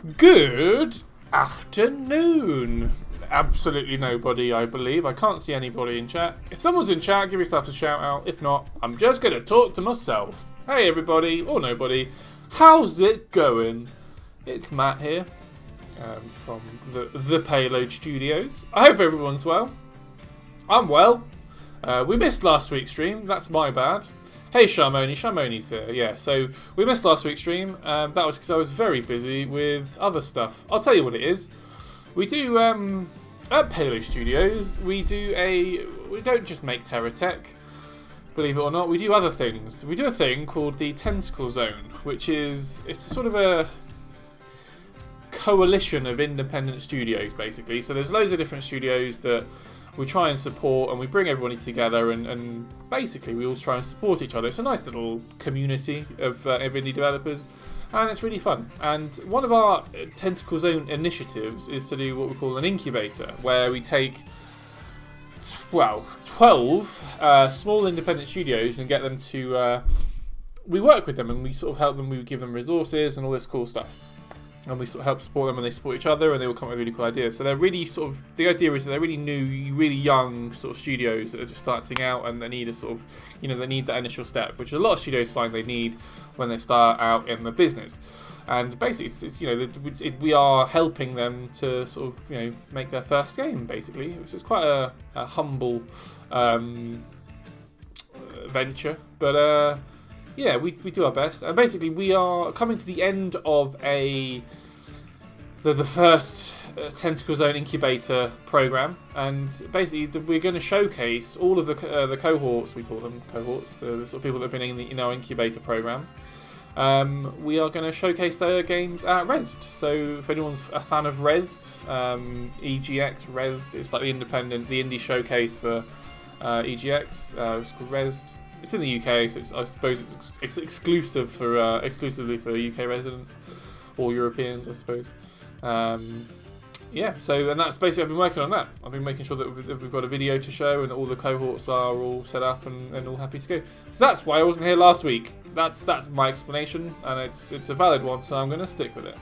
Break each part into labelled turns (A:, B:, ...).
A: Good afternoon. Absolutely nobody, I believe. I can't see anybody in chat. If someone's in chat, give yourself a shout out. If not, I'm just going to talk to myself. Hey everybody, or nobody. How's it going? It's Matt here from the Payload Studios. I hope everyone's well. I'm well. We missed last week's stream. That's my bad. Hey Sharmoni's here. Yeah, so we missed last week's stream. That was because I was very busy with other stuff. I'll tell you what it is. We do, at Payload Studios, we don't just make TerraTech, believe it or not. We do other things. We do a thing called the Tentacle Zone, it's sort of a coalition of independent studios, basically. So there's loads of different studios that we try and support, and we bring everybody together, and basically we all try and support each other. It's a nice little community of indie developers, and it's really fun. And one of our Tentacle Zone initiatives is to do what we call an incubator, where we take 12 small independent studios and get them to... we work with them, and we sort of help them, we give them resources and all this cool stuff. And we sort of help support them, and they support each other, and they all come up with really cool ideas. So they're really sort of, the idea is that they're really new, really young sort of studios that are just starting out, and they need a sort of, they need that initial step, which a lot of studios find they need when they start out in the business. And basically, we are helping them to sort of, make their first game, basically, which is quite a humble venture, but yeah, we do our best. And basically, we are coming to the end of the first Tentacle Zone Incubator program, and basically we're going to showcase all of the cohorts. We call them cohorts, the sort of people that have been in our incubator program. We are going to showcase their games at Rezzed. So if anyone's a fan of Rezzed, EGX Rezzed, it's like the indie showcase for EGX. It's called Rezzed. It's in the UK, so I suppose it's exclusively for UK residents or Europeans, I suppose. Yeah, and that's basically, I've been working on that. I've been making sure that we've got a video to show, and all the cohorts are all set up and all happy to go. So that's why I wasn't here last week. That's my explanation, and it's a valid one, so I'm going to stick with it.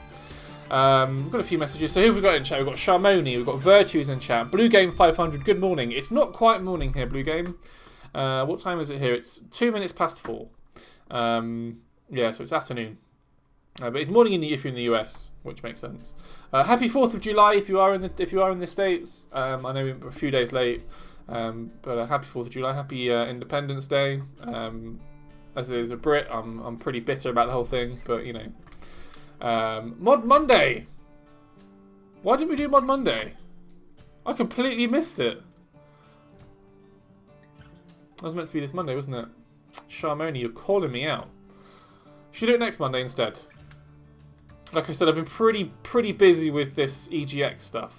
A: We've got a few messages. So who have we got in chat? We've got Sharmoni, we've got Virtues in chat. Blue Game 500, good morning. It's not quite morning here, Blue Game. What time is it here? It's 2 minutes past 4. Yeah, so it's afternoon. But it's morning if you're in the US, which makes sense. Happy 4th of July if you are in the States. I know we're a few days late, but happy 4th of July. Happy Independence Day. As a Brit, I'm pretty bitter about the whole thing, but Mod Monday. Why didn't we do Mod Monday? I completely missed it. That was meant to be this Monday, wasn't it? Sharmoni, you're calling me out. Should we do it next Monday instead? Like I said, I've been pretty busy with this EGX stuff,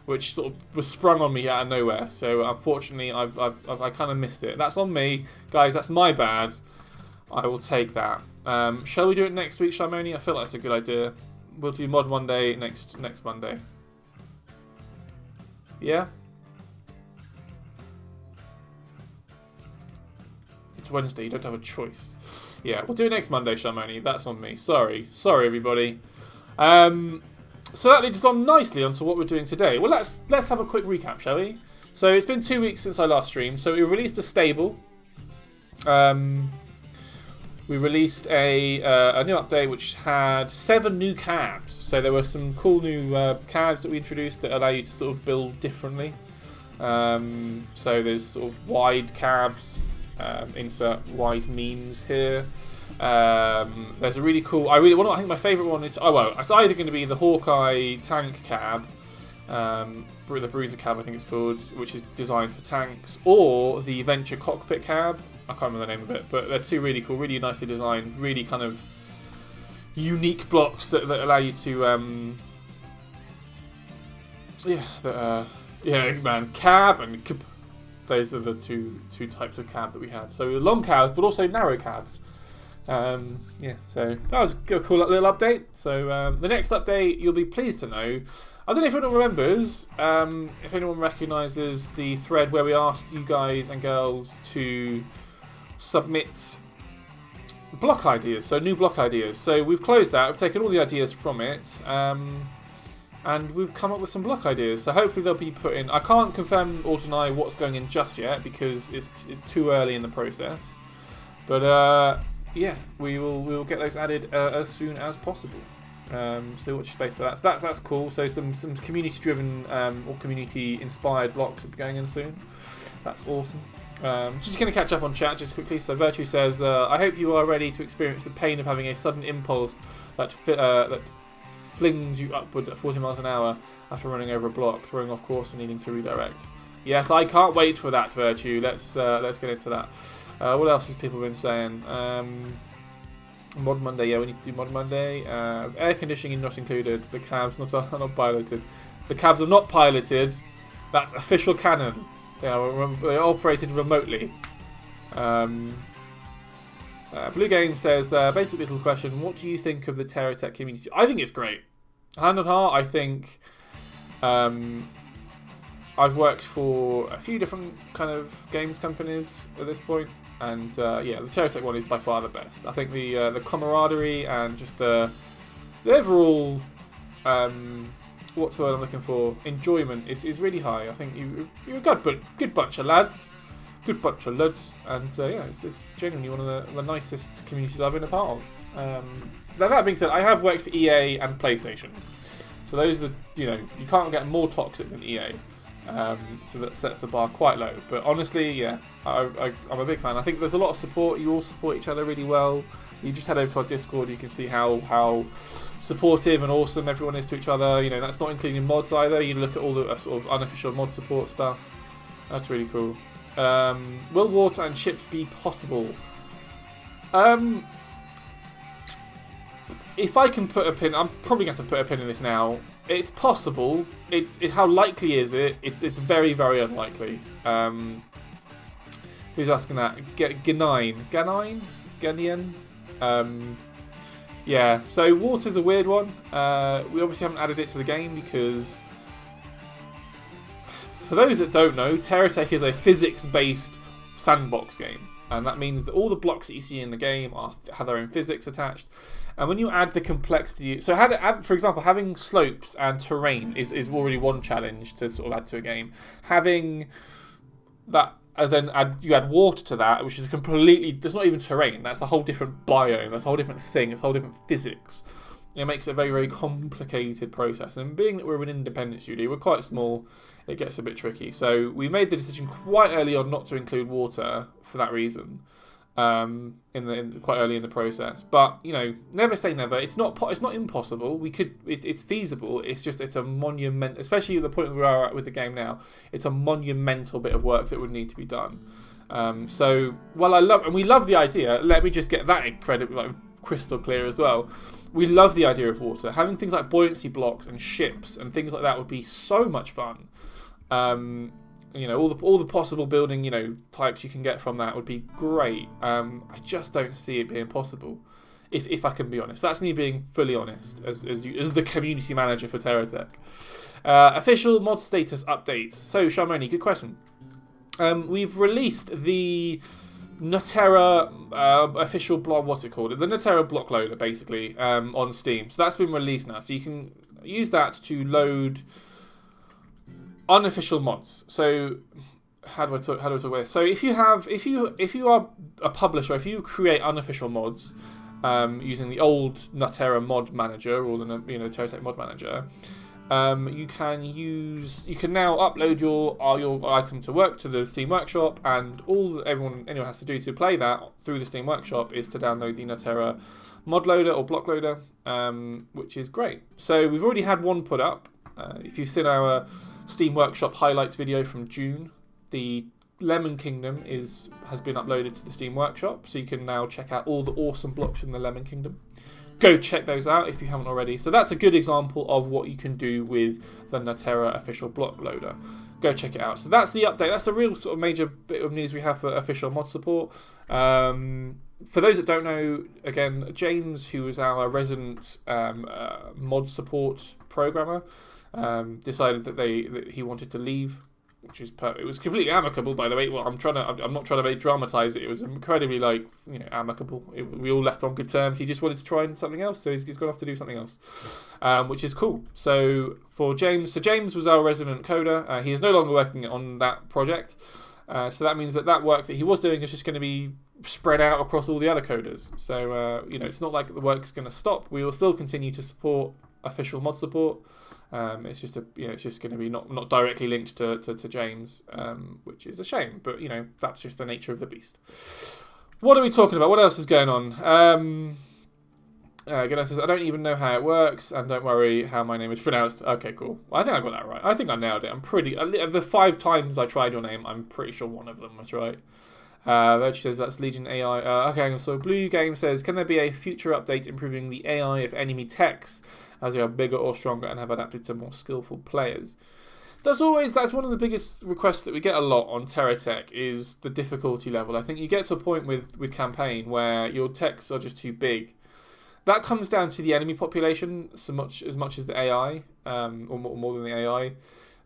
A: which sort of was sprung on me out of nowhere. So unfortunately, I kind of missed it. That's on me, guys. That's my bad. I will take that. Shall we do it next week, Sharmoni? I feel like that's a good idea. We'll do Mod Monday next Monday. Yeah. It's Wednesday, you don't have a choice. Yeah, we'll do it next Monday, Sharmoni. That's on me. Sorry, everybody. So that leads us on nicely onto what we're doing today. Well, let's have a quick recap, shall we? So it's been 2 weeks since I last streamed. So we released a stable. We released a new update which had 7 new cabs. So there were some cool new cabs that we introduced that allow you to sort of build differently. So there's sort of wide cabs. Insert wide memes here. There's a really cool. I think my favourite one is. Oh well, it's either going to be the Hawkeye tank cab, the Bruiser cab, I think it's called, which is designed for tanks, or the Venture cockpit cab. I can't remember the name of it, but they're two really cool, really nicely designed, really kind of unique blocks that allow you to. Cab and. Those are the two types of cab that we had. So long cabs, but also narrow cabs. So that was a cool little update. So the next update, you'll be pleased to know. I don't know if anyone remembers, if anyone recognises the thread where we asked you guys and girls to submit block ideas. So new block ideas. So we've closed that. We've taken all the ideas from it. And we've come up with some block ideas. So hopefully they'll be put in. I can't confirm or deny what's going in just yet because it's too early in the process. But yeah, we will get those added as soon as possible. So watch your space for that. So that's cool. So some community-driven or community-inspired blocks will be going in soon. That's awesome. Just going to catch up on chat just quickly. So Virtue says, I hope you are ready to experience the pain of having a sudden impulse that flings you upwards at 40 miles an hour after running over a block, throwing off course and needing to redirect. Yes, I can't wait for that, Virtue. Let's get into that. What else has people been saying? Mod Monday, yeah, we need to do Mod Monday. Air conditioning not included. The cabs are not piloted. The cabs are not piloted. That's official canon. They are operated remotely. Blue Game says, basic little question, what do you think of the TerraTech community? I think it's great. Hand on heart, I think I've worked for a few different kind of games companies at this point, and yeah, the TerraTech one is by far the best. I think the camaraderie and just the overall what's the word I'm looking for? Enjoyment is really high. I think you're a good bunch of lads. Good bunch of lads. And yeah, it's genuinely one of the nicest communities I've been a part of. That being said, I have worked for EA and PlayStation. So those are you can't get more toxic than EA. So that sets the bar quite low. But honestly, yeah, I'm a big fan. I think there's a lot of support. You all support each other really well. You just head over to our Discord, you can see how supportive and awesome everyone is to each other. That's not including mods either. You look at all the sort of unofficial mod support stuff. That's really cool. Will water and ships be possible? If I can put a pin, I'm probably going to have to put a pin in this now. It's possible. How likely is it? It's very, very unlikely. Who's asking that? Ganian? Yeah, so water's a weird one. We obviously haven't added it to the game because, for those that don't know, TerraTech is a physics-based sandbox game. And that means that all the blocks that you see in the game have their own physics attached. And when you add the complexity... So, for example, having slopes and terrain is already one challenge to sort of add to a game. Having that... you add water to that, which is completely... There's not even terrain. That's a whole different biome. That's a whole different thing. It's a whole different physics. It makes it a very, very complicated process. And being that we're an independent studio, we're quite small, it gets a bit tricky. So we made the decision quite early on not to include water for that reason. Quite early in the process, but never say never. It's not impossible. It's feasible. It's a monument, especially at the point we are at with the game now. It's a monumental bit of work that would need to be done. So while we love the idea. Let me just get that incredibly crystal clear as well. We love the idea of water. Having things like buoyancy blocks and ships and things like that would be so much fun. All the possible building, types you can get from that would be great. I just don't see it being possible, if I can be honest. That's me being fully honest, as the community manager for TerraTech. Official mod status updates. So, Shamoni, good question. We've released the Nuterra official block. What's it called? The Nuterra block loader, basically, on Steam. So that's been released now. So you can use that to load unofficial mods. So how do I talk about this? So if you are a publisher, if you create unofficial mods using the old Nuterra mod manager or the TerraTech mod manager, you can now upload your item to work to the Steam Workshop, and anyone has to do to play that through the Steam Workshop is to download the Nuterra mod loader or block loader, which is great. So we've already had one put up. If you've seen our Steam Workshop highlights video from June, the Lemon Kingdom has been uploaded to the Steam Workshop, so you can now check out all the awesome blocks from the Lemon Kingdom. Go check those out if you haven't already. So that's a good example of what you can do with the Nuterra official block loader. Go check it out. So that's the update. That's a real sort of major bit of news we have for official mod support. For those that don't know, again, James, who was our resident mod support programmer, decided that he wanted to leave which is it was completely amicable, by the way. Well, I'm not trying to dramatize it. It was incredibly amicable. We all left on good terms. He just wanted to try something else, so he's gone off to do something else, which is cool. So for James, James was our resident coder. He is no longer working on that project. So that means that work that he was doing is just going to be spread out across all the other coders. So it's not like the work's going to stop. We will still continue to support official mod support. It's just going to be not directly linked to James, which is a shame. But that's just the nature of the beast. What are we talking about? What else is going on? Gana says, I don't even know how it works, and don't worry how my name is pronounced. Okay, cool. Well, I think I got that right. I think I nailed it. I'm pretty... the 5 times I tried your name, I'm pretty sure one of them was right. Virtue says, that's Legion AI. Okay, so Blue Game says, can there be a future update improving the AI of enemy techs as they are bigger or stronger and have adapted to more skillful players? That's one of the biggest requests that we get a lot on TerraTech is the difficulty level. I think you get to a point with campaign where your techs are just too big. That comes down to the enemy population as much as the AI, or more than the AI.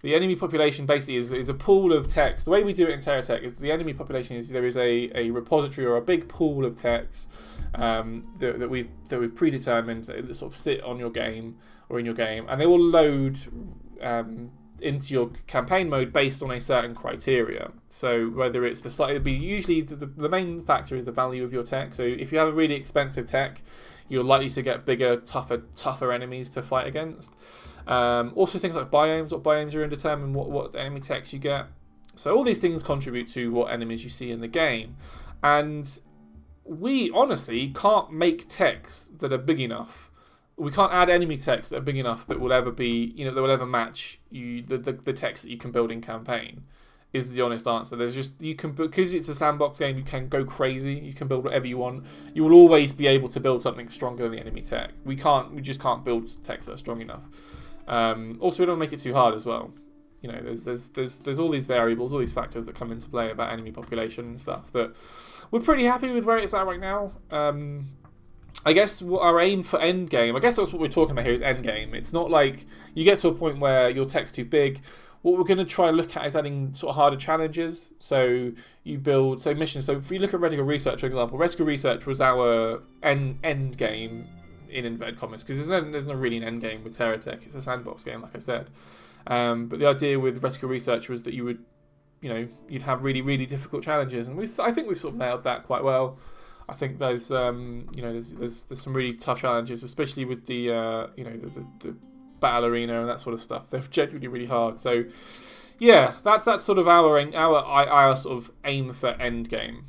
A: The enemy population basically is a pool of text. The way we do it in TerraTech is the enemy population is there is a repository or a big pool of text that we've predetermined that sort of sit on your game or in your game, and they will load into your campaign mode based on a certain criteria. So whether it's the site, it'd be usually the main factor is the value of your tech. So if you have a really expensive tech, you're likely to get bigger, tougher enemies to fight against. Also things like biomes, what biomes are in determine what enemy techs you get. So all these things contribute to what enemies you see in the game. And we honestly can't make techs that are big enough. We can't add enemy techs that are big enough that will ever be, that will ever match the techs that you can build in campaign. Is the honest answer. Because it's a sandbox game, you can go crazy. You can build whatever you want. You will always be able to build something stronger than the enemy tech. We just can't build techs that are strong enough. Also, we don't make it too hard as well. There's all these variables, all these factors that come into play about enemy population and stuff that we're pretty happy with where it's at right now. I guess our aim for end game, I guess that's what we're talking about here, is end game. It's not like you get to a point where your tech's too big. What we're going to try and look at is adding sort of harder challenges. So you build missions. So if you look at Reticle Research, for example, Reticle Research was our end game in inverted commas, because there's not really an end game with TerraTech. It's a sandbox game, like I said. But the idea with Reticle Research was that you'd have really, really difficult challenges, and I think we've sort of nailed that quite well. I think there's some really tough challenges, especially with the battle arena and that sort of stuff. They're genuinely really hard. So yeah, that's sort of our sort of aim for end game.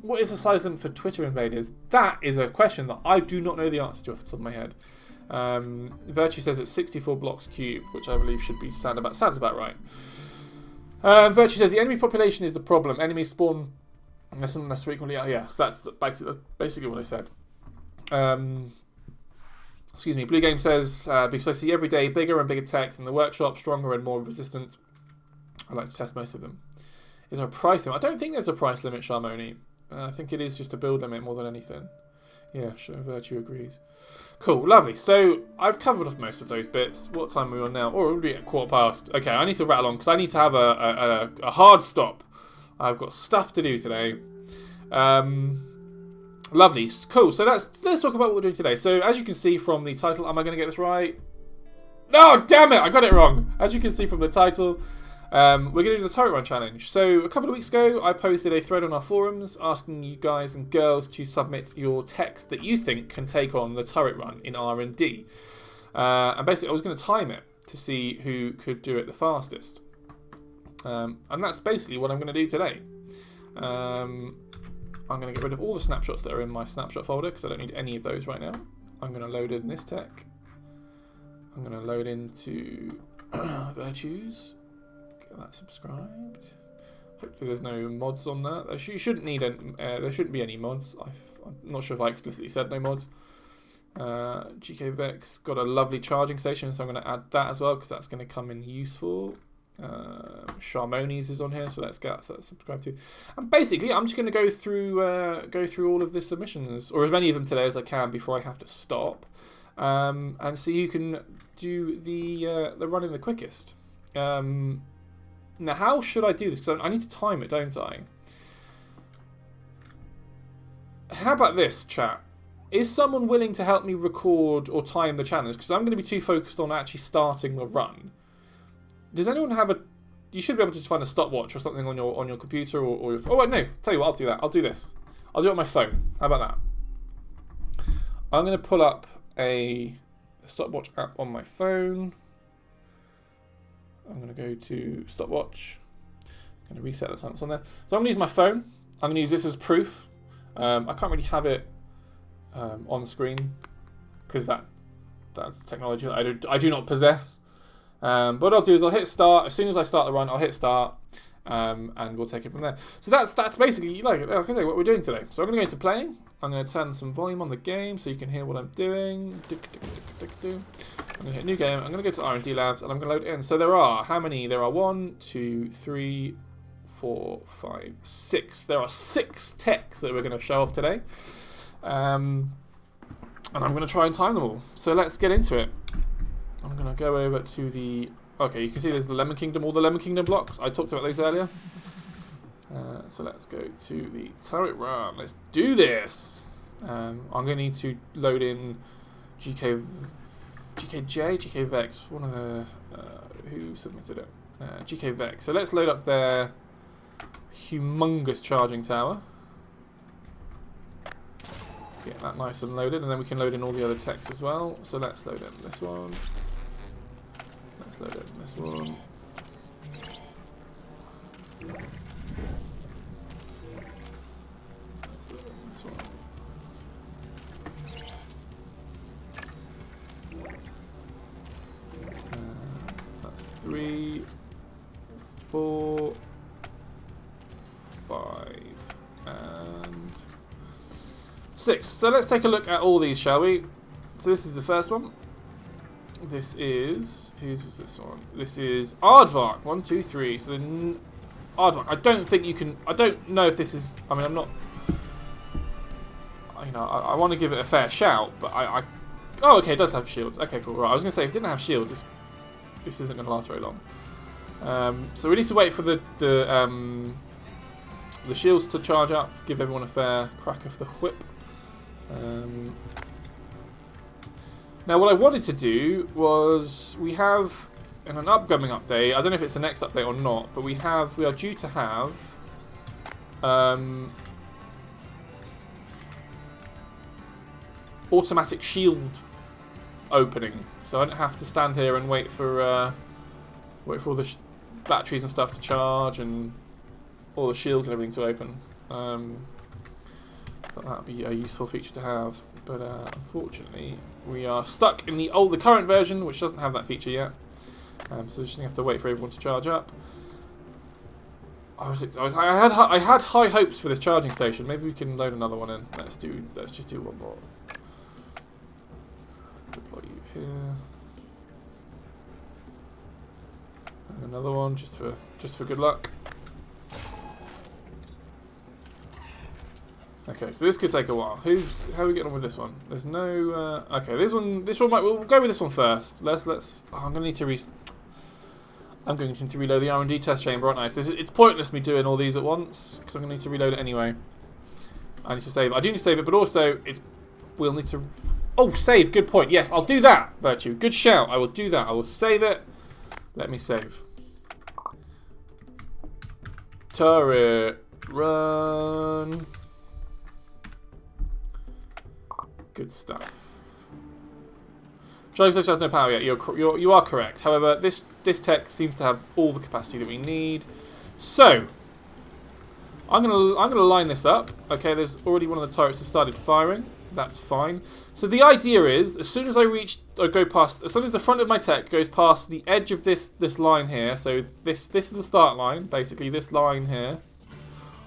A: What is the size limit for Twitter invaders? That is a question that I do not know the answer to off the top of my head. Virtue says it's 64 blocks cube, which I believe sounds about right. Virtue says the enemy population is the problem. Enemies spawn less and less frequently. Yeah, so that's basically what I said. Excuse me. Blue Game says, because I see every day bigger and bigger techs in the workshop, stronger and more resistant. I like to test most of them. Is there a price limit? I don't think there's a price limit, Sharmoni. I think it is just a build limit more than anything. Yeah, sure, Virtue agrees. Cool, lovely. So I've covered off most of those bits. What time are we on now? Oh, we're already at 1:15. Okay, I need to rattle on because I need to have a hard stop. I've got stuff to do today. Lovely, cool. So let's talk about what we're doing today. So as you can see from the title, am I going to get this right? No, damn it, I got it wrong. As you can see from the title, we're going to do the turret run challenge. So a couple of weeks ago, I posted a thread on our forums asking you guys and girls to submit your text that you think can take on the turret run in R&D. And basically, I was going to time it to see who could do it the fastest. And that's basically what I'm going to do today. I'm going to get rid of all the snapshots that are in my snapshot folder because I don't need any of those right now. I'm going to load in this tech. I'm going to load into Virtues. Get that subscribed. Hopefully there's no mods on that. You shouldn't need there shouldn't be any mods. I'm not sure if I explicitly said no mods. GK Vex got a lovely charging station, so I'm going to add that as well because that's going to come in useful. Sharmoni's is on here, so let's get that subscribed to. And basically, I'm just going to go through all of the submissions, or as many of them today as I can before I have to stop, and see who can do the running the quickest. Now, how should I do this? Because I need to time it, don't I? How about this, chat? Is someone willing to help me record or time the challenge? Because I'm going to be too focused on actually starting the run. Does anyone have a... You should be able to just find a stopwatch or something on your computer or your... Oh, wait, no. Tell you what, I'll do that. I'll do this. I'll do it on my phone. How about that? I'm going to pull up a stopwatch app on my phone. I'm going to go to stopwatch. I'm going to reset the time that's on there. So I'm going to use my phone. I'm going to use this as proof. I can't really have it on the screen because that's technology that I do not possess. But what I'll do is I'll hit start. As soon as I start the run, I'll hit start, and we'll take it from there. So that's basically like I say, what we're doing today. So I'm going to go into playing. I'm going to turn some volume on the game so you can hear what I'm doing. I'm going to hit new game. I'm going to go to R&D Labs and I'm going to load it in. So there are how many? There are 1, 2, 3, 4, 5, 6. There are 6 techs that we're going to show off today. And I'm going to try and time them all. So let's get into it. I'm going to go over to the... Okay, you can see there's the Lemon Kingdom, all the Lemon Kingdom blocks. I talked about those earlier. So let's go to the turret run. Let's do this. I'm going to need to load in GKJ, GK Vex, one of the... who submitted it? GK Vex. So let's load up their humongous charging tower. Get that nice and loaded, and then we can load in all the other techs as well. So let's load in this one. Let's load in this one. Let's load in this one. That's 3, 4, 5, and 6. So let's take a look at all these, shall we? So this is the first one. This is... Whose was this one? This is Aardvark. 1, 2, 3. So the Aardvark. I don't think you can... I don't know if this is... I mean, I'm not... You know, I want to give it a fair shout, but Oh, okay, it does have shields. Okay, cool. Right, I was going to say, if it didn't have shields, this isn't going to last very long. So we need to wait for the shields to charge up, give everyone a fair crack of the whip. Now what I wanted to do was, we have in an upcoming update, I don't know if it's the next update or not, but we are due to have automatic shield opening, so I don't have to stand here and wait for all the batteries and stuff to charge and all the shields and everything to open. Thought that would be a useful feature to have, but unfortunately we are stuck in the current version, which doesn't have that feature yet. So we're just gonna have to wait for everyone to charge up. I had high hopes for this charging station. Maybe we can load another one in. Let's just do one more. Let's deploy you here. And another one just for good luck. Okay, so this could take a while. How are we getting on with this one? There's no... okay, this one might... We'll go with this one first. Let's... Oh, I'm going to need to reload the R&D test chamber, aren't I? So it's pointless me doing all these at once, because I'm going to need to reload it anyway. I need to save it. I do need to save it, but also we'll need to... Oh, save. Good point. Yes, I'll do that, Virtue. Good shout. I will do that. I will save it. Let me save. Turret run... Good stuff. Charging station has no power yet. You are correct. However, this tech seems to have all the capacity that we need. So I'm gonna line this up. Okay, there's already one of the turrets that started firing. That's fine. So the idea is, as soon as as soon as the front of my tech goes past the edge of this line here. So this is the start line, basically this line here.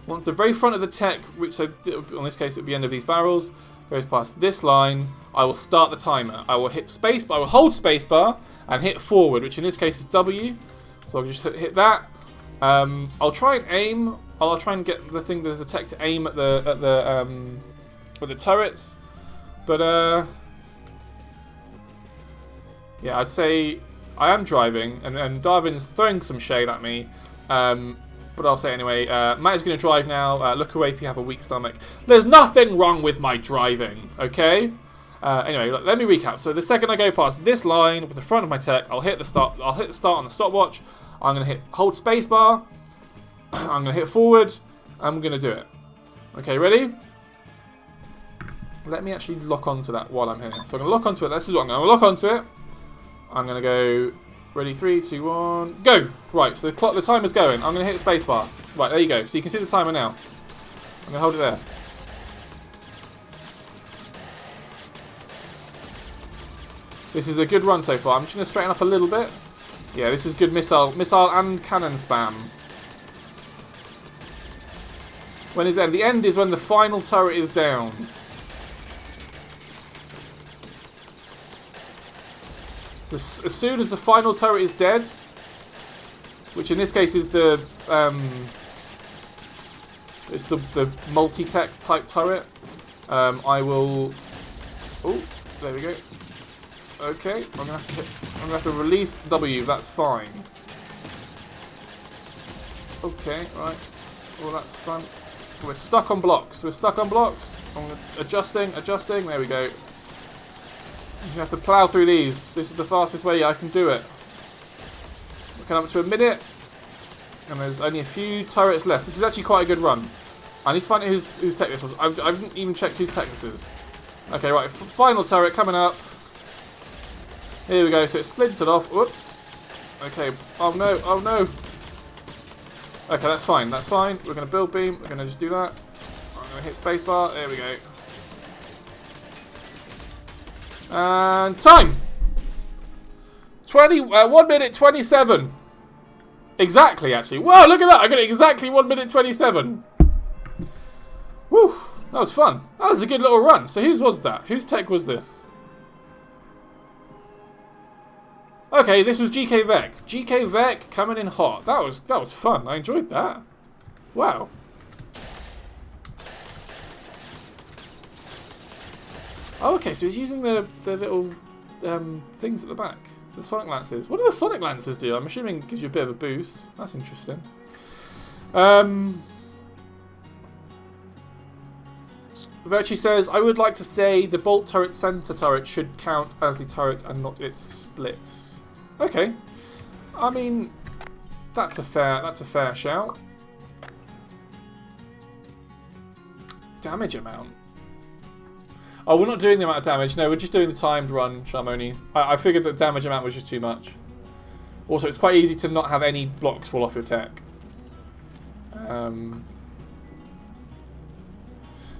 A: Once the very front of the tech, which so in this case at the end of these barrels, goes past this line, I will start the timer. I will hit space, but I will hold spacebar and hit forward, which in this case is W. So I'll just hit that. I'll try and aim. I'll try and get the thing. There's a tech to aim at the turrets, but yeah, I'd say I am driving, and Darwin's throwing some shade at me. But I'll say anyway, Matt is going to drive now. Look away if you have a weak stomach. There's nothing wrong with my driving, okay? Anyway, let me recap. So the second I go past this line with the front of my tech, I'll hit the start. I'll hit the start on the stopwatch. I'm going to hold spacebar. I'm going to hit forward. I'm going to do it. Okay, ready? Let me actually lock onto that while I'm here. So I'm going to lock onto it. This is what I'm going to lock onto it. I'm going to go. Ready, 3, 2, 1, go! Right, so the timer's going. I'm going to hit spacebar. Right, there you go. So you can see the timer now. I'm going to hold it there. This is a good run so far. I'm just going to straighten up a little bit. Yeah, this is good missile and cannon spam. When is the end? The end is when the final turret is down. So as soon as the final turret is dead, which in this case is it's the multi-tech type turret, I will. Oh, there we go. Okay, I'm gonna have to release W. That's fine. Okay, right. Well, that's fun. We're stuck on blocks. I'm adjusting. There we go. You have to plough through these. This is the fastest way I can do it. We're coming up to a minute. And there's only a few turrets left. This is actually quite a good run. I need to find out whose tech this was. I haven't even checked whose tech this is. Okay, right. Final turret coming up. Here we go. So it's splintered off. Whoops. Okay. Oh no. Oh no. Okay, that's fine. That's fine. We're going to build beam. We're going to just do that. I'm going to hit spacebar. There we go. And time! 1 minute 27. Exactly, actually. Wow, look at that. I got it exactly 1 minute 27. Woo, that was fun. That was a good little run. So whose was that? Whose tech was this? Okay, this was GK Vec. GK Vec coming in hot. That was fun. I enjoyed that. Wow. Oh, okay, so he's using the little things at the back. The Sonic Lances. What do the Sonic Lances do? I'm assuming it gives you a bit of a boost. That's interesting. Virtue says, I would like to say the bolt turret center turret should count as the turret and not its splits. Okay. I mean, that's a fair shout. Damage amount. Oh, we're not doing the amount of damage. No, we're just doing the timed run, Sharmoni. I figured that damage amount was just too much. Also, it's quite easy to not have any blocks fall off your tech.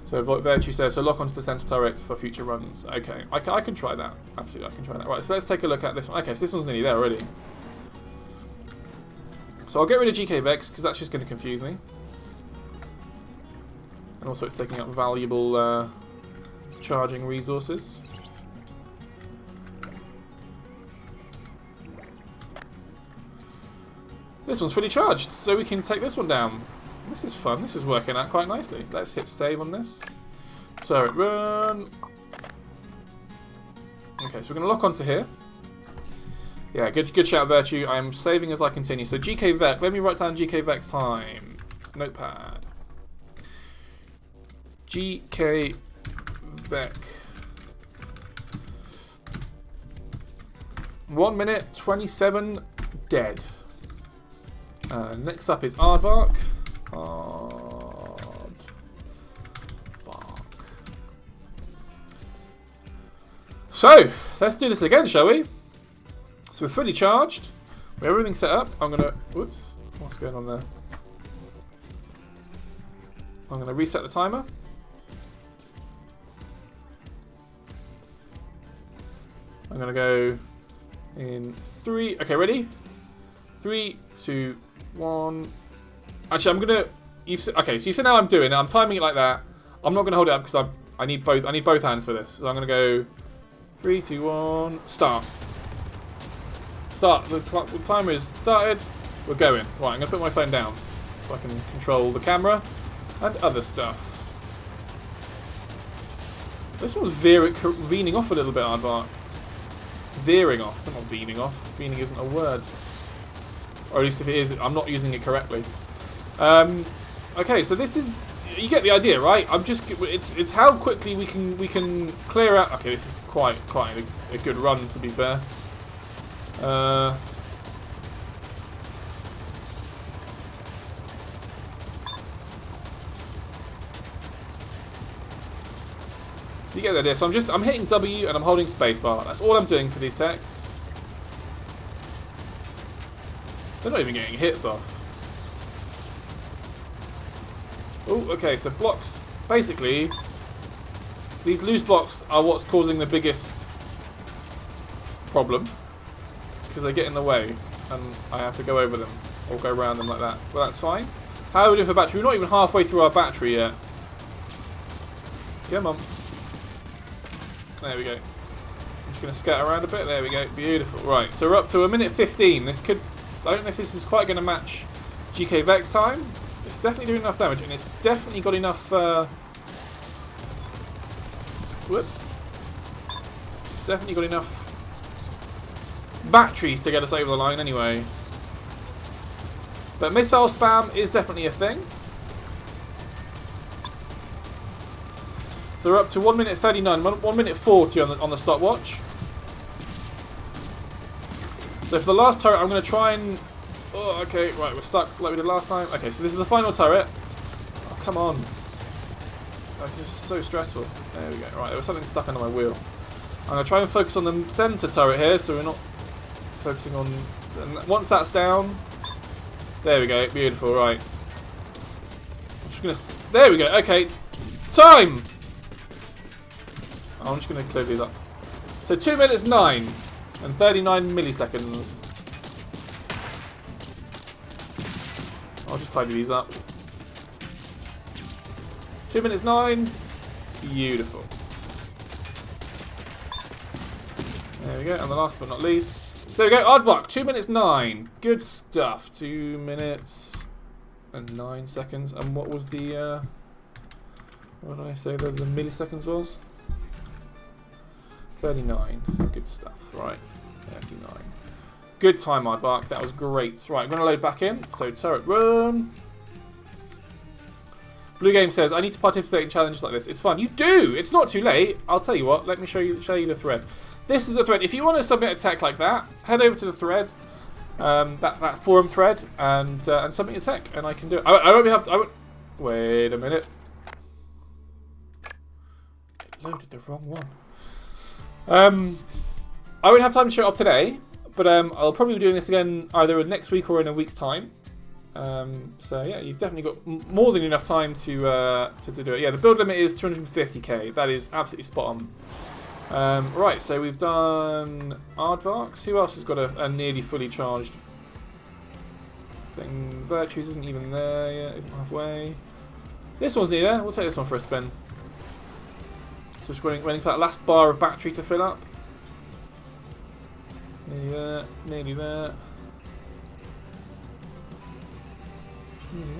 A: So Virtue says, so lock onto the center turret for future runs. Okay, I can try that. Absolutely, I can try that. Right, so let's take a look at this one. Okay, so this one's nearly there already. So I'll get rid of GK Vex, because that's just going to confuse me. And also it's taking up valuable charging resources. This one's fully charged, so we can take this one down. This is fun. This is working out quite nicely. Let's hit save on this. Turret run. Okay, so we're going to lock onto here. Yeah, good shout, Virtue. I'm saving as I continue. So GK Vec. Let me write down GK Vec's time. Notepad. GK Vec. 1 minute 27 dead. Next up is Aardvark. Aardvark. So, let's do this again, shall we? So we're fully charged. We have everything set up. I'm gonna... Whoops. What's going on there? I'm gonna reset the timer. I'm gonna go in 3. Okay, ready? 3, 2, 1. Actually, I'm gonna. Okay, so you see how I'm doing it. I'm timing it like that. I'm not gonna hold it up because I need both. I need both hands for this. So I'm gonna go 3, 2, 1. Start. Start. The timer is started. We're going. Right. I'm gonna put my phone down so I can control the camera and other stuff. This one's veering off a little bit, Aardvark. Veering off. I'm not veering off. Veering isn't a word. Or at least if it is, I'm not using it correctly. Okay, so this is, you get the idea, right? It's how quickly we can clear out. Okay, this is quite a good run, to be fair. You get the idea. So I'm hitting W and I'm holding spacebar. That's all I'm doing for these techs. They're not even getting hits off. Oh, okay. So blocks. Basically, these loose blocks are what's causing the biggest problem because they get in the way, and I have to go over them or go around them like that. But that's fine. How are we doing for battery? We're not even halfway through our battery yet. Come on. There we go. I'm just going to scatter around a bit. There we go. Beautiful. Right, so we're up to 1:15. This could... I don't know if this is quite going to match GK Vex time. It's definitely doing enough damage, and it's definitely got enough... Whoops. It's definitely got enough batteries to get us over the line anyway. But missile spam is definitely a thing. So we're up to 1:39, 1:40 on the stopwatch. So for the last turret, I'm going to try and... Oh, okay, right, we're stuck like we did last time. Okay, so this is the final turret. Oh, come on. This is so stressful. There we go. Right, there was something stuck under my wheel. I'm going to try and focus on the centre turret here, so we're not focusing on... And once that's down... There we go, beautiful, right. I'm just going to... There we go, okay. Time! I'm just going to clear these up. So 2:09 and 39 milliseconds. I'll just tidy these up. 2:09. Beautiful. There we go. And the last but not least. There we go. Aardvark. 2:09. Good stuff. 2 minutes and 9 seconds. And what was the... what did I say the milliseconds was? 39. Good stuff. Right. 39. Good time, Aardvark. That was great. Right, I'm going to load back in. So, turret run. Blue Game says, I need to participate in challenges like this. It's fun. You do! It's not too late. I'll tell you what. Let me show you the thread. This is the thread. If you want to submit a tech like that, head over to the thread. That forum thread. And submit your tech. And I can do it. I won't have to... Wait a minute. It loaded the wrong one. I won't have time to show it off today, but I'll probably be doing this again either next week or in a week's time. So yeah, you've definitely got more than enough time to do it. Yeah, the build limit is 250k. That is absolutely spot on. Right, so we've done Aardvarks. Who else has got a nearly fully charged thing? Virtues isn't even there yet. Isn't halfway. This one's near there. We'll take this one for a spin. So just waiting for that last bar of battery to fill up. Nearly there, nearly there. Nearly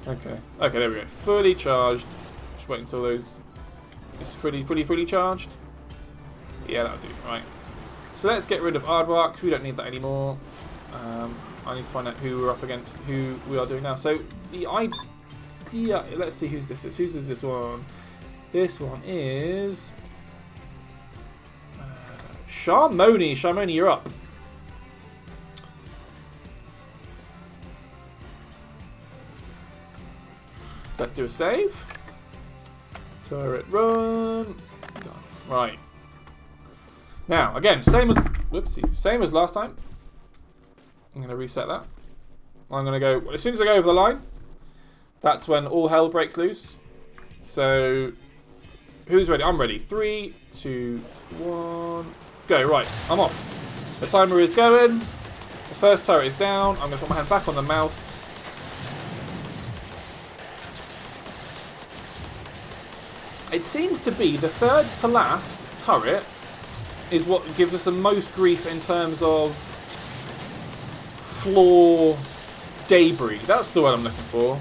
A: there. Okay, there we go. Fully charged. Just wait until those... It's fully charged. Yeah, that'll do. Right. So let's get rid of Aardvark. We don't need that anymore. I need to find out who we're up against, who we are doing now. So the idea... Let's see who's this is. Whose is this one? This one is... Sharmoni. Sharmoni, you're up. So let's do a save. Turret run. Done. Right. Now, again, same as last time. I'm going to reset that. I'm going to go... As soon as I go over the line, that's when all hell breaks loose. So... Who's ready? I'm ready. 3, 2, 1, go. Right, I'm off. The timer is going. The first turret is down. I'm going to put my hand back on the mouse. It seems to be the third to last turret is what gives us the most grief in terms of floor debris. That's the word I'm looking for.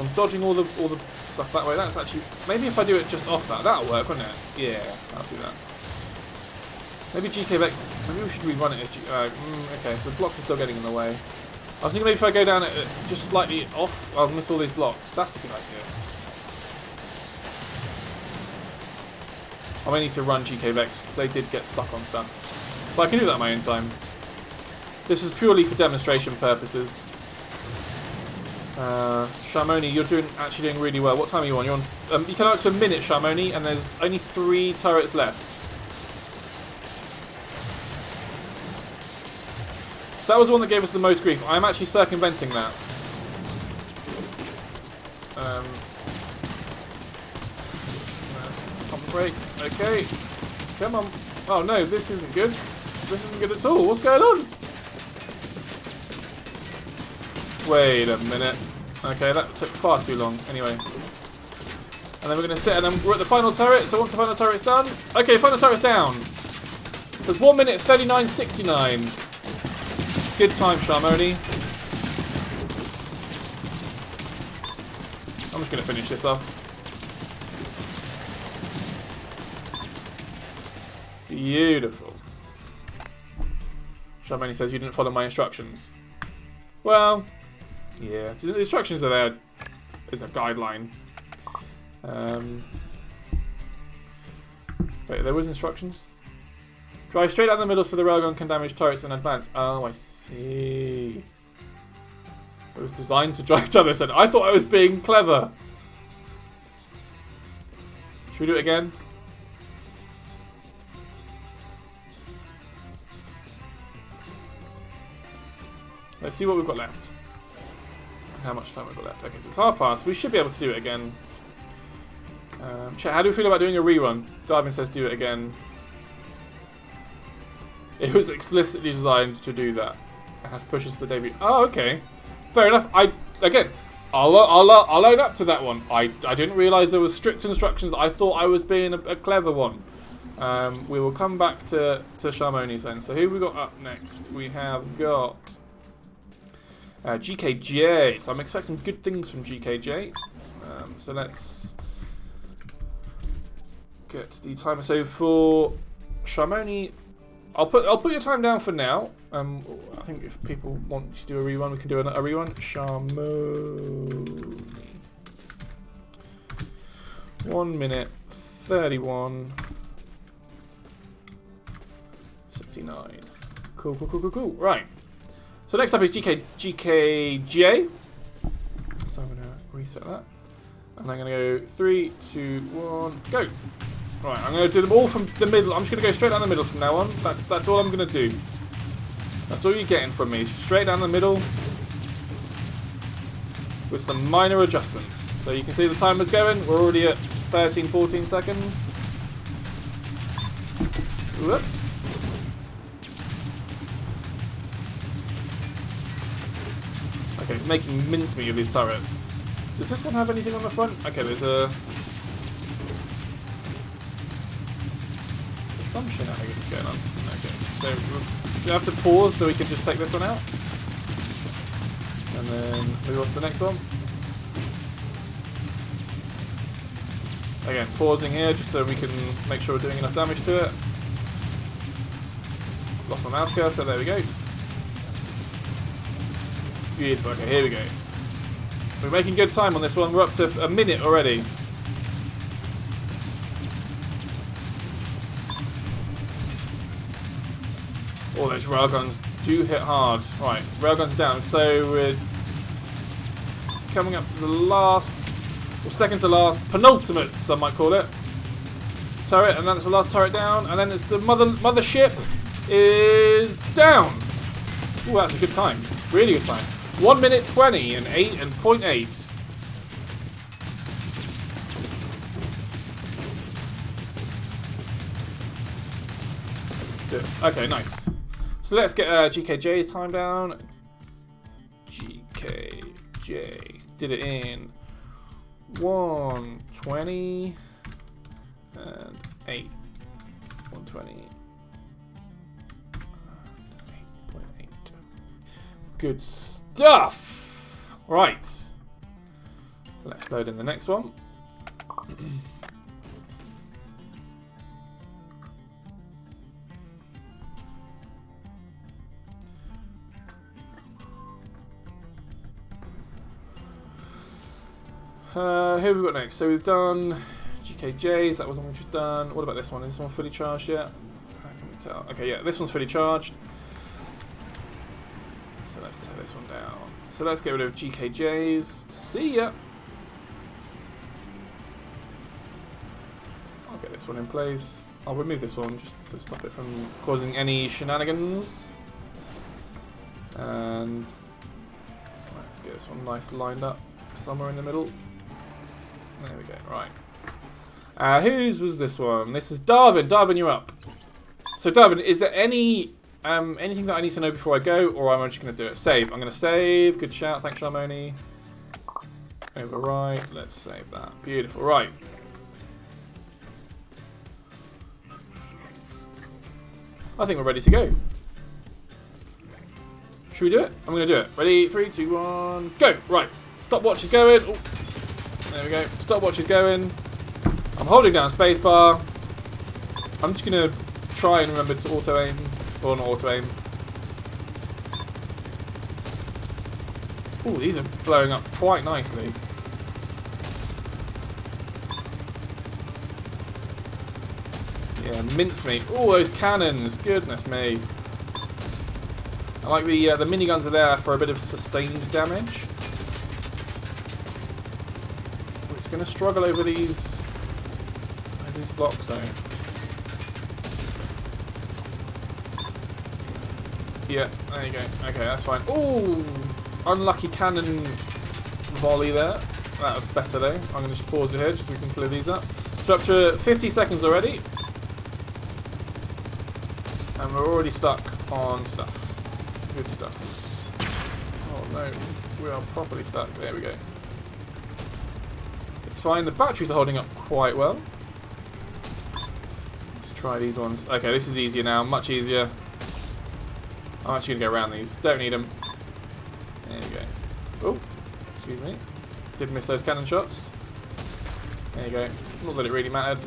A: I'm dodging all the stuff that way. That's actually... Maybe if I do it just off that, that'll work, won't it? Yeah, I'll do that. Maybe GK Vec. Maybe we should rerun it. Okay, so the blocks are still getting in the way. I was thinking maybe if I go down it just slightly off, I'll miss all these blocks. That's a good idea. I may need to run GK Vex because they did get stuck on stuff. But I can do that on my own time. This is purely for demonstration purposes. Sharmoni, you're actually doing really well. What time are you on? You're on. You can up to a minute, Sharmoni, and there's only 3 turrets left. So that was the one that gave us the most grief. I'm actually circumventing that. Pump brakes. Okay. Come on. Oh no, this isn't good. This isn't good at all. What's going on? Wait a minute. Okay, that took far too long. Anyway. And then we're going to sit and then we're at the final turret. So once the final turret's done. Okay, final turret's down. There's 1 minute 39.69. Good time, Sharmoni. I'm just going to finish this off. Beautiful. Sharmoni says you didn't follow my instructions. Well, yeah, the instructions are there as a guideline. Wait, there was instructions? Drive straight down the middle so the railgun can damage turrets in advance. Oh, I see. It was designed to drive to the other side. I thought I was being clever. Should we do it again? Let's see what we've got left. How much time we've got left. Okay, so it's half past. We should be able to do it again. Chat, how do we feel about doing a rerun? Darwin says do it again. It was explicitly designed to do that. It has pushes to the debut. Oh, okay. Fair enough. I'll own up to that one. I didn't realise there were strict instructions. I thought I was being a clever one. We will come back to Sharmoni's then. So who have we got up next? We have got GKJ. So I'm expecting good things from GKJ. So let's get the timer. So for Sharmoni, I'll put your time down for now. I think if people want to do a rerun, we can do a rerun. Sharmoni. 1 minute 31.69. Cool. Right. So next up is GKJ. So I'm going to reset that. And I'm going to go 3, 2, 1, go. Right, I'm going to do them all from the middle. I'm just going to go straight down the middle from now on. That's all I'm going to do. That's all you're getting from me. Straight down the middle with some minor adjustments. So you can see the timer's going. We're already at 13, 14 seconds. Whoop. Okay, making mincemeat of these turrets. Does this one have anything on the front? Okay, there's some shenanigans going on. Okay, so we have to pause so we can just take this one out. And then move on to the next one. Again, pausing here just so we can make sure we're doing enough damage to it. Lost my mouse cursor, there we go. Beautiful, okay, here we go. We're making good time on this one. We're up to a minute already. Oh, those railguns do hit hard. Right, railguns down. So we're coming up to the last, or second to last, penultimate, some might call it, turret, and then it's the last turret down, and then it's the mothership is down. Oh, that's a good time. Really good time. 1 minute 20 and 0.8. Okay, nice. So let's get GKJ's time down. GKJ did it in 1:20 and 8. 1:20 and 8.8. Good stuff. Right. Let's load in the next one. Who have we got next? So we've done GKJs, that was one we've just done. What about this one? Is this one fully charged yet? How can we tell? Okay, yeah, this one's fully charged. So let's tear this one down. So let's get rid of GKJs. See ya! I'll get this one in place. I'll remove this one just to stop it from causing any shenanigans. And let's get this one nice lined up somewhere in the middle. There we go, right. Whose was this one? This is Darwin. Darwin, you're up. So Darwin, is there any anything that I need to know before I go, or am I just going to do it? Save. I'm going to save. Good shout. Thanks, Sharmoni. Overwrite. Let's save that. Beautiful. Right. I think we're ready to go. Should we do it? I'm going to do it. Ready? 3, 2, 1, go! Right. Stopwatch is going. Ooh. There we go. Stopwatch is going. I'm holding down spacebar. I'm just going to try and remember to auto-aim. Or not auto-aim. Ooh, these are blowing up quite nicely. Yeah, mincemeat. Oh, those cannons. Goodness me. I like the miniguns are there for a bit of sustained damage. It's going to struggle over these blocks though. Yeah, there you go. Okay, that's fine. Ooh, unlucky cannon volley there. That was better though. I'm going to just pause it here just so we can clear these up. So up to 50 seconds already. And we're already stuck on stuff. Good stuff. Oh no, we are properly stuck. There we go. It's fine, the batteries are holding up quite well. Let's try these ones. Okay, this is easier now, much easier. I'm actually going to go around these. Don't need them. There you go. Oh, excuse me. Did miss those cannon shots. There you go. Not that it really mattered.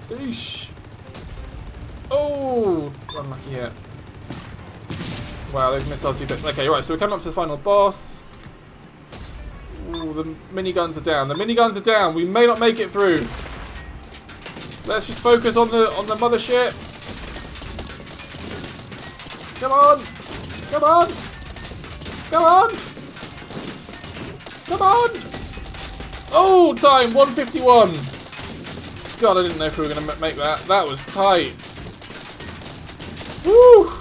A: Eesh. Oh, unlucky hit. Wow, those missiles do this. Okay, right, so we're coming up to the final boss. Ooh, the miniguns are down. The miniguns are down. We may not make it through. Let's just focus on the mothership. Come on! Come on! Come on! Come on! Oh, time 151. God, I didn't know if we were going to make that. That was tight. Woo!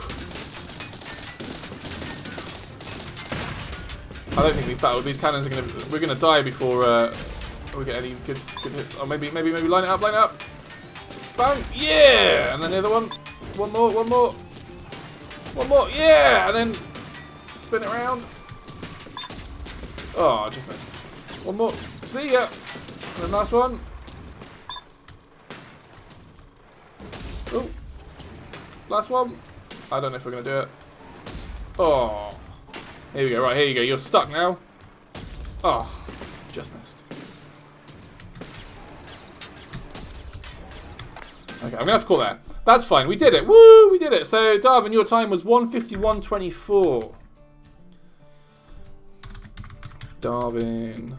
A: I don't think these cannons are we're gonna die before we get any good hits. Oh, maybe line it up. Bang! Yeah! And then the other one. One more. Yeah! And then spin it around. Oh, I just missed. One more. See ya. And then last one. Oh. Last one. I don't know if we're going to do it. Oh. Here we go. Right, here you go. You're stuck now. Oh. Just missed. Okay, I'm going to have to call that. That's fine. We did it. Woo! We did it. So, Darwin, your time was 1:51:24. Darwin.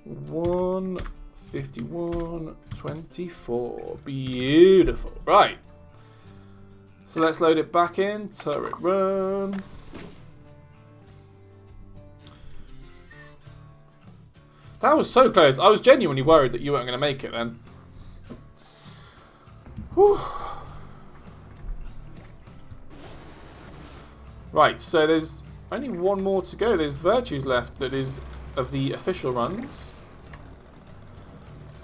A: 1:51:24. Beautiful. Right. So let's load it back in. Turret run. That was so close. I was genuinely worried that you weren't going to make it then. Whew. Right, so there's only one more to go. There's Virtues left that is of the official runs.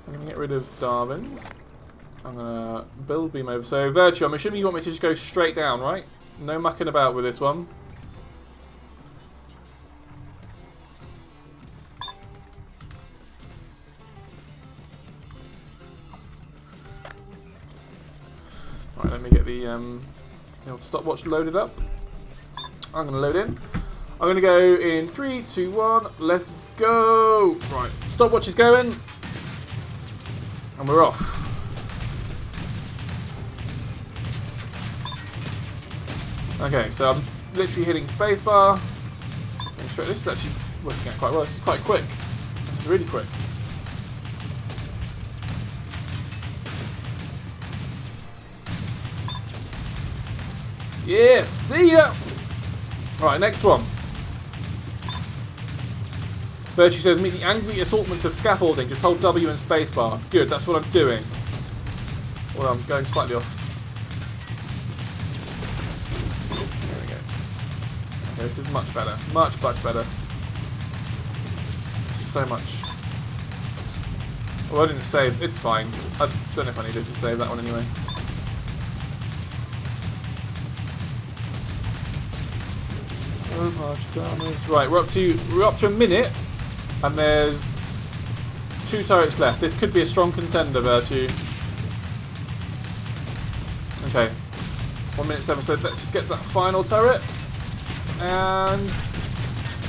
A: I'm going to get rid of Darwin's. I'm going to build beam over. So Virtue, I'm assuming you want me to just go straight down, right? No mucking about with this one. Alright, let me get the old stopwatch loaded up. I'm going to load in. I'm going to go in 3, 2, 1. Let's go. Right, stopwatch is going. And we're off. Okay, so I'm literally hitting spacebar. This is actually working out quite well. This is quite quick. This is really quick. Yeah, see ya! Right, next one. Virtue says, meet the angry assortment of scaffolding. Just hold W and spacebar. Good, that's what I'm doing. Well, I'm going slightly off. There we go. Okay, this is much better. Much, much better. So much. Well, I didn't save. It's fine. I don't know if I needed to save that one anyway. So much damage. Right, we're up to a minute, and there's 2 turrets left. This could be a strong contender, Virtue. Okay, 1 minute 7. So let's just get that final turret, and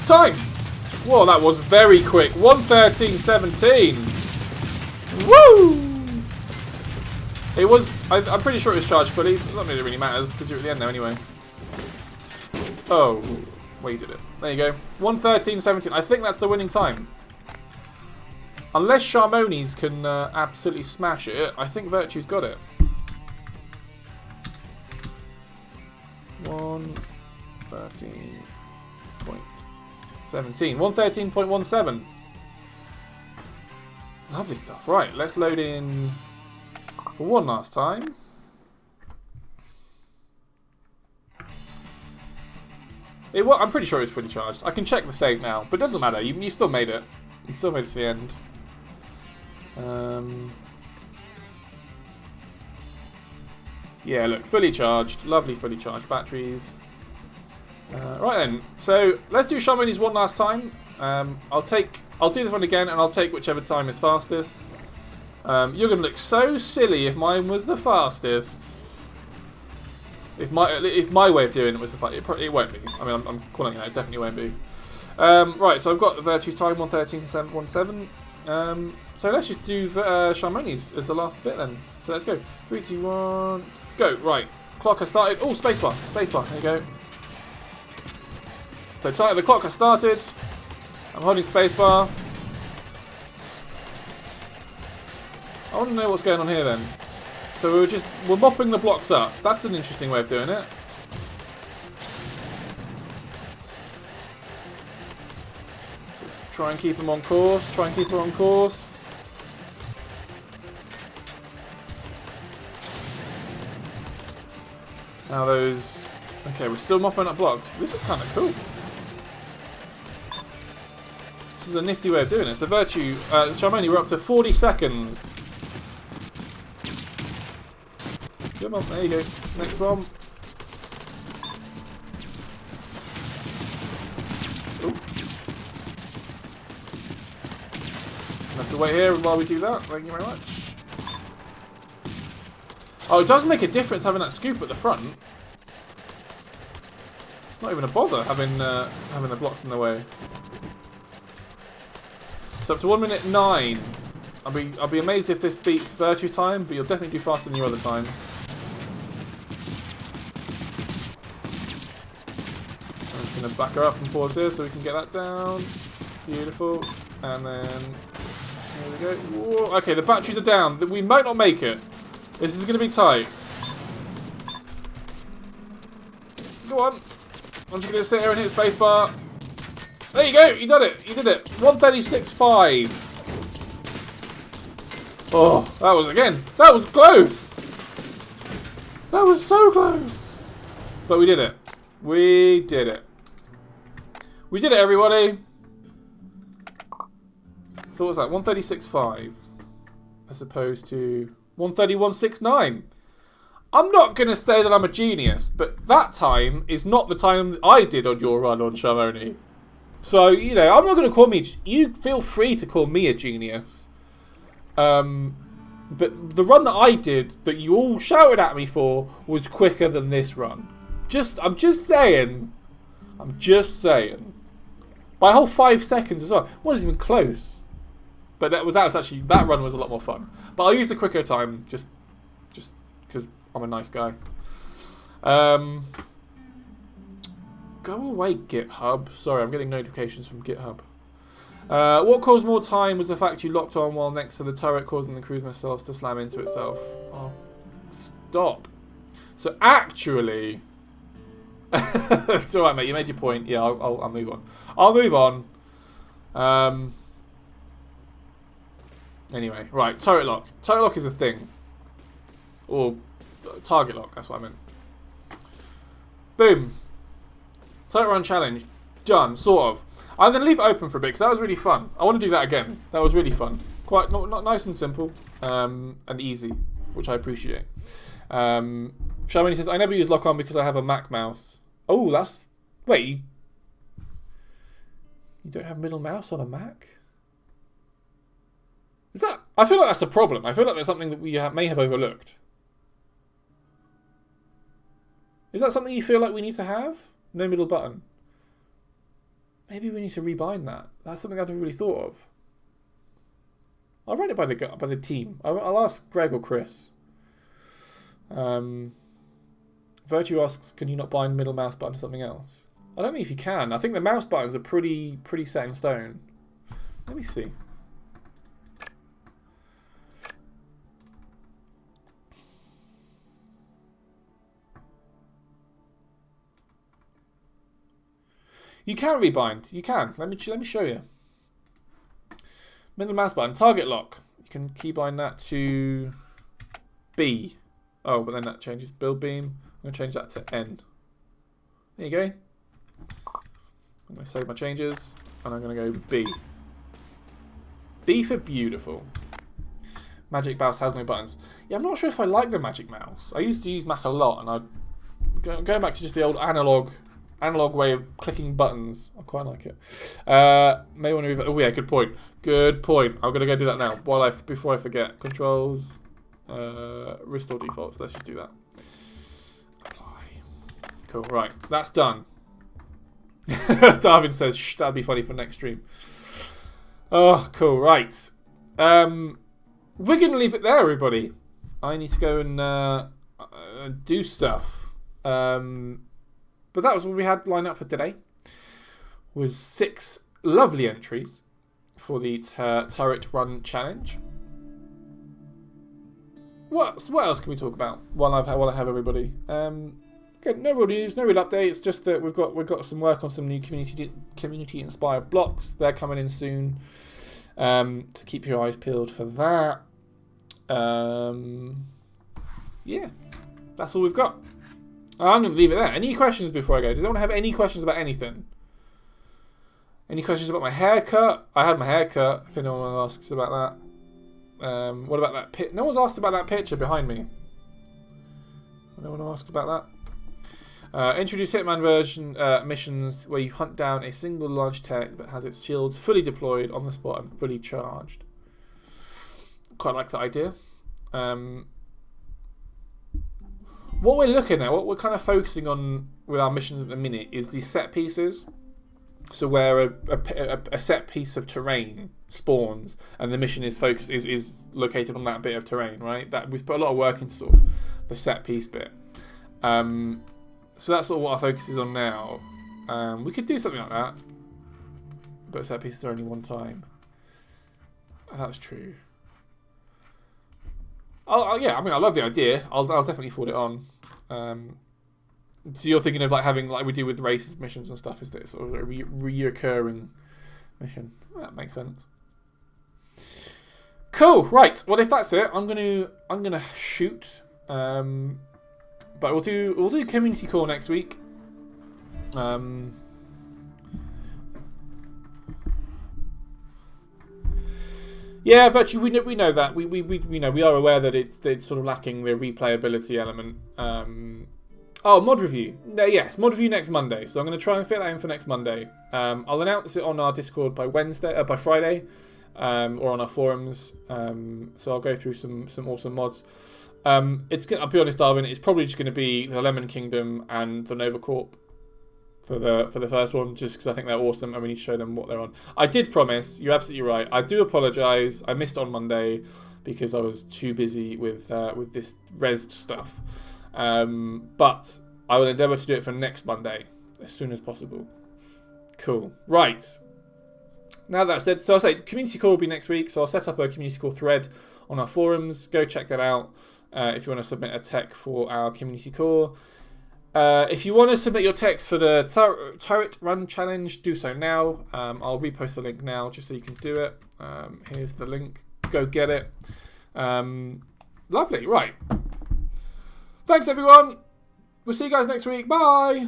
A: time. Whoa, that was very quick. 1:13:17. Woo! It was. I'm pretty sure it was charged fully. It's not that it really matters because you're at the end now anyway. Oh, well, you did it. There you go. 1:13:17. I think that's the winning time. Unless Charmonies can absolutely smash it, I think Virtue's got it. 1:13.17. 1:13.17. Lovely stuff. Right, let's load in for one last time. I'm pretty sure it's fully charged. I can check the save now, but it doesn't matter. You still made it. You still made it to the end. Yeah, look, fully charged. Lovely fully charged batteries. Right then, so let's do Charmonies one last time. I'll do this one again, and I'll take whichever time is fastest. You're going to look so silly if mine was the fastest. If my way of doing it was the fastest, it won't be. I mean, I'm calling it out. It definitely won't be. Right, so I've got the Virtue's time 1:13:17. So let's just do Charmonies as the last bit then. So let's go. 3, 2, 1, go. Right, clock has started. Oh, spacebar, spacebar. There you go. So the clock has started. I'm holding spacebar. I want to know what's going on here then. So we're mopping the blocks up. That's an interesting way of doing it. Just try and keep them on course. Try and keep her on course. Now those. Okay, we're still mopping up blocks. This is kind of cool. This is a nifty way of doing it. So Virtue, Charmony, we're up to 40 seconds. Come on, there you go. Next one. Ooh. Have to wait here while we do that. Thank you very much. Oh, it does make a difference having that scoop at the front. It's not even a bother having the blocks in the way. So up to 1 minute 9. I'll be amazed if this beats Virtue time, but you'll definitely do faster than your other time. I'm just going to back her up and pause here so we can get that down. Beautiful. And then there we go. Whoa. Okay, the batteries are down. We might not make it. This is going to be tight. Go on. I'm just going to sit here and hit spacebar. There you go. You did it. You did it. 1:36.5. Oh, that was close. That was so close. But we did it. We did it. We did it, everybody. So what's that? 1:36.5 as opposed to 1:31.69. I'm not going to say that I'm a genius, but that time is not the time I did on your run on Charmony. So, you know, I'm not going to call me... You feel free to call me a genius. But the run that I did, that you all shouted at me for, was quicker than this run. I'm just saying. I'm just saying. By a whole 5 seconds as well. It wasn't even close. But that run was a lot more fun. But I'll use the quicker time just because I'm a nice guy. Go away, GitHub. Sorry, I'm getting notifications from GitHub. What caused more time was the fact you locked on while next to the turret, causing the cruise missiles to slam into itself. Oh, stop. So actually... It's alright, mate. You made your point. Yeah, I'll move on. I'll move on. Anyway, right. Turret lock. Turret lock is a thing. Or target lock. That's what I meant. Boom. Turret run challenge. Done. Sort of. I'm going to leave it open for a bit because that was really fun. I want to do that again. That was really fun. Quite not nice and simple. And easy. Which I appreciate. Shamini says, I never use lock on because I have a Mac mouse. Oh, that's... Wait. You don't have middle mouse on a Mac? Is that... I feel like that's a problem. I feel like that's something that we may have overlooked. Is that something you feel like we need to have? No middle button. Maybe we need to rebind that. That's something I've never really thought of. I'll run it by the team. I'll ask Greg or Chris. Virtue asks, can you not bind middle mouse button to something else? I don't know if you can. I think the mouse buttons are pretty set in stone. Let me see. You can rebind. You can. Let me show you. Middle mouse button, target lock. You can keybind that to B. Oh, but then that changes build beam. I'm going to change that to N. There you go. I'm going to save my changes. And I'm going to go B. B for beautiful. Magic Mouse has no buttons. Yeah, I'm not sure if I like the Magic Mouse. I used to use Mac a lot. And going back to just the old analog way of clicking buttons. I quite like it. May want to... Oh, yeah, good point. Good point. I'm going to go do that now. Before I forget. Controls. Restore defaults. Let's just do that. Apply. Cool. Right. That's done. Darwin says, shh, that'd be funny for next stream. Oh, cool. Right. We're going to leave it there, everybody. I need to go and do stuff. But that was what we had lined up for today. Was 6 lovely entries for the turret run challenge. What else can we talk about while I have everybody? Again, no real news, no real updates. Just that we've got some work on some new community inspired blocks. They're coming in soon. To keep your eyes peeled for that. Yeah, that's all we've got. I'm going to leave it there. Any questions before I go? Does anyone have any questions about anything? Any questions about my haircut? I had my haircut, if anyone asks about that. What about that pit? No one's asked about that picture behind me. No one asked about that. Introduce Hitman version missions where you hunt down a single large tech that has its shields fully deployed on the spot and fully charged. Quite like that idea. What we're looking at, what we're kind of focusing on with our missions at the minute is these set pieces. So where a set piece of terrain spawns and the mission is located on that bit of terrain, right? That we've put a lot of work into sort of the set piece bit. So that's sort of what our focus is on now. We could do something like that, but set pieces are only one time. That's true. Yeah, I mean, I love the idea. I'll definitely forward it on. So you're thinking of like having like we do with races missions and stuff, is that sort of a reoccurring mission? That makes sense. Cool. Right. Well, if that's it, I'm gonna shoot. But we'll do community call next week. Yeah, virtually we know that we know we are aware that it's sort of lacking the replayability element. Mod review. Yes, mod review next Monday. So I'm going to try and fit that in for next Monday. I'll announce it on our Discord by Friday, or on our forums. So I'll go through some awesome mods. I'll be honest, Darwin. It's probably just going to be the Lemon Kingdom and the Nova Corp for the first one, just because I think they're awesome and we need to show them what they're on. I did promise. You're absolutely right. I do apologise. I missed on Monday because I was too busy with this res stuff. But I will endeavour to do it for next Monday. as soon as possible. Cool. Right. Now that said, so I'll say community call will be next week. So I'll set up a community call thread on our forums. Go check that out if you want to submit a tech for our community call. If you want to submit your text for the turret run challenge, do so now. I'll repost the link now just so you can do it. Here's the link. Go get it. Lovely. Right. Thanks, everyone. We'll see you guys next week. Bye.